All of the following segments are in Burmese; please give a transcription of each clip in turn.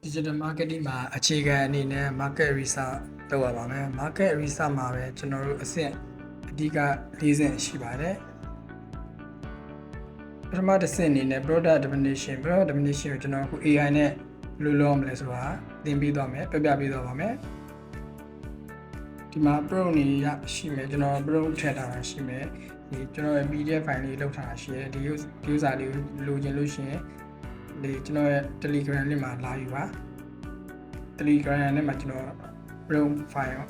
digital marketing မှာအခြေခံအနေနဲ့ market research လုပ်ရပါမယ် market research မှာပဲကျွန်တော်တို့အဆင့်အဓိက၄ဆင့်ရှိပါတယ်ပထမတစ်ဆင့်အနေနဲ့ product definition ကိုကျွန်တော်အခု AI နဲ့ဘယ်လိုလုပ်ရမလဲဆိုတာသင်ပေးသွားမယ်ပြပြပေးသွားပါမယ်ဒီမှာ prompt တွေရရှိမယ်ကျွန်တော် prompt ထည့်ထားတာရှိမယ်ဒီကျွန်တော်ရဲ့ PDF file လေးလောက်ထားတာရှိတယ်ဒီ user လေးကိုလိုချင်လို့ရှိရင်ဒီကျွန်တော်ရဲ့ Telegram လေးမှာလာယူပါ Telegram နဲ့မှာကျွန်တော် prompt file ရော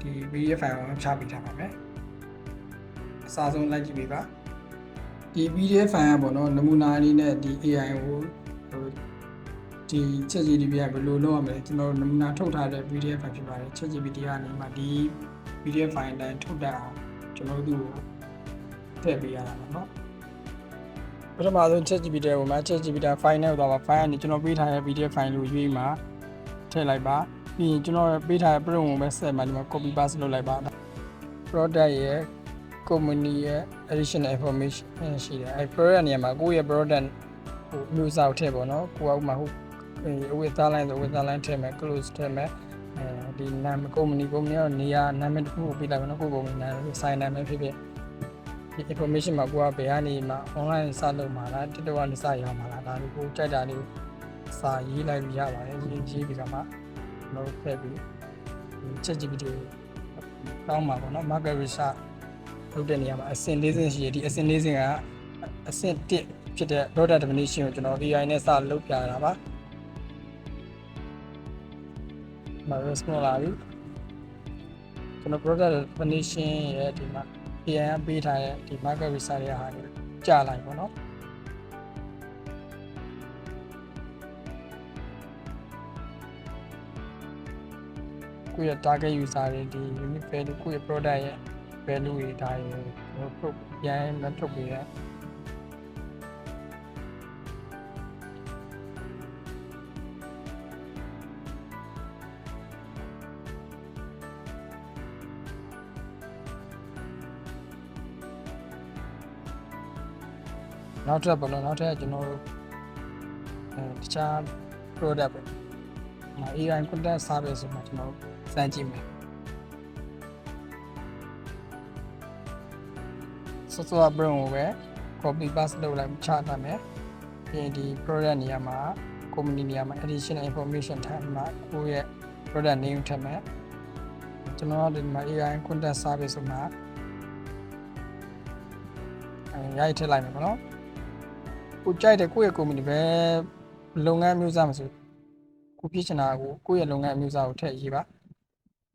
ဒီ PDF file ရောချပေးထားပါမယ်အစားဆုံးလိုက်ကြည့်ပေးပါဒီ PDF file ကပေါ့နော်နမူနာအနေနဲ့ဒီ AI ကိုဒီ ChatGPT ကဘယ်လိုလုပ်ရမလဲကျွန်တော်နမူနာထုတ်ထားတဲ့ PDF file ဖြစ်ပါတယ် ChatGPT ကနေမှဒီ PDF file တိုင်းထုတ်တတ်အောင်ကျွန်တော်တို့ထည့်ပေးရတာပေါ့နော်ပထမဆုံး ChatGPT ကိုမှ ChatGPT file နဲ့တော့ file ကနေကျွန်တော်ပေးထားတဲ့ PDF file ကိုရွေးမှာထည့်လိုက်ပါပြီးရင်ကျွန်တော်ပေးထားတဲ့ prompt ကိုပဲဆက်မှာဒီမှာ copy paste လုပ်လိုက်ပါ product ရဲ့ company ရဲ့ additional information ရှိတယ်အဲ product နေရာမှာကိုယ့်ရဲ့ product ဟိုမျိုးစားကိုထည့်ပေါ့နော်ကိုကဥပမာဟိုအဝတ်သားလိုင်းဆိုအဝတ်သားလိုင်းထည့်မယ် close ထည့်မယ်ဒီနာမည် company ရောနေရာနာမည်တစ်ခုကိုပေးလိုက်ပါနော်ကိုယ့် company နာမည် sign နာမည်ဖြစ်ဖြစ်ဒီ information မှာကိုကဘယ်ကနေမှ online စလုပ်မှာလား TikTok ကနေစရောက်မှာလားဒါကိုကြိုက်တာလေးစာရေးလိုက်လို့ရပါတယ်ရေးပြီးတော့မှကျွန်တော်ထည့်ပြီး ChatGPT တောင်းပါပေါ့နော် market research လုပ်တဲ့နေရာမှာအဆင့်၄ဆင့်ရှိတယ်ဒီအဆင့်၄ဆင့်ကအဆင့်၁ဖြစ်တဲ့ product definition ကိုကျွန်တော် AI နဲ့စလုပ်ပြတာပါမ response လာပြီကျွန်တော် product definition ရဲ့ဒီမှာ AI ပေးထားတဲ့ဒီ market research ရဲ့ဟာကိုကြာလိုက်ပေါ့နော်ကိုယ့်ရဲ့ target user တွေဒီ unique value ကိုယ့်ရဲ့ product ရဲ့ value တွေဒါတွေထုတ်ပြန်မထုတ်ပေးတဲ့နောက်ထပ်ပေါ့နော်နောက်ထပ်ကျွန်တော်တို့တခြား product ပဲ AI content service ဆိုမှကျွန်တော်စမ်းကြည့်မယ်software brand ကိုပဲ copy paste လုပ်လိုက်ချထားမယ်ပြီးရင်ဒီ product နေရာမှာ company နေရာမှာ additional information ထပ်မှာကိုယ့်ရဲ့ product name ထပ်မယ်ကျွန်တော်ဒီမှာ AI content service ဆိုမှရိုက်ထည့်လိုက်မယ်ပေါ့နော်ကိုကြိုက်တဲ့ကိုယ့်ရဲ့ company ပဲလုပ်ငန်းမျိုးစားမဆိုကိုဖြစ်ချင်တာကိုယ့်ရဲ့လုပ်ငန်းမျိုးစားကိုထည့်ရေးပါ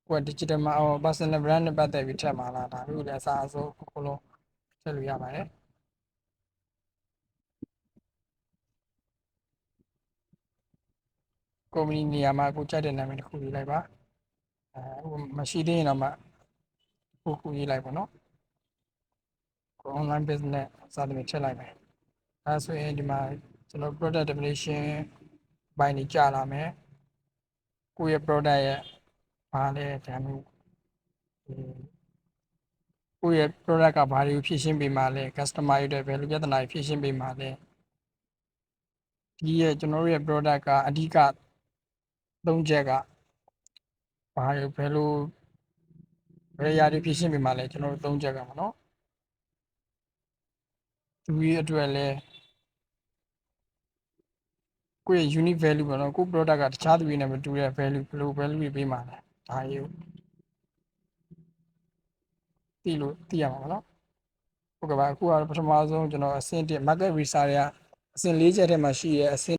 ကိုက digital မှာ personal brand နဲ့ပတ်သက်ပြီးထည့်မှာလားဒါမျိုးလည်းအစားအစိုးအကုန်လုံးထည့်လို့ရပါတယ်ကုမ္ပဏီနေရာမှာကိုကြိုက်တဲ့နာမည်တစ်ခုရေးလိုက်ပါမရှိသေးရင်တော့မှကိုရေးလိုက်ပါတော့ကို online business စသဖြင့်ထည့်လိုက်မယ်အဲဆိုရင်ဒီမှာကျွန်တော် product definition ဘိုင်းနေကြာလာမယ်ကိုယ့်ရဲ့ product ရဲ့ဘာလဲဒါမျိုးကိုယ့်ရဲ့ product ကဘာတွေကိုဖြည့်ရှင်းပေးမှာလဲ customer တွေဘယ်လိုပြဿနာတွေဖြည့်ရှင်းပေးမှာလဲဒီရဲ့ကျွန်တော်တို့ရဲ့ product ကအဓိက၃ချက်ကဘာတွေဘယ်လိုဘယ်ရာတွေဖြည့်ရှင်းပေးမှာလဲကျွန်တော်တို့၃ချက်ကမှာနော်သူရဲ့အတွက်လဲကိုယ့်ရဲ့ unique value ပေါ့နော်ကိုယ့် product ကတခြားသူတွေနဲ့မတူတဲ့ value ဘယ်လို value တွေပေးမှာလဲဒါရေးသိရမှာပေါ့နော်ဟုတ်ကဲ့ပါအခုကတော့ပထမဆုံးကျွန်တော်အဆင့်1 market research တွေကအဆင့်၄ချက်ထဲမှာရှိရဲ့အဆင့်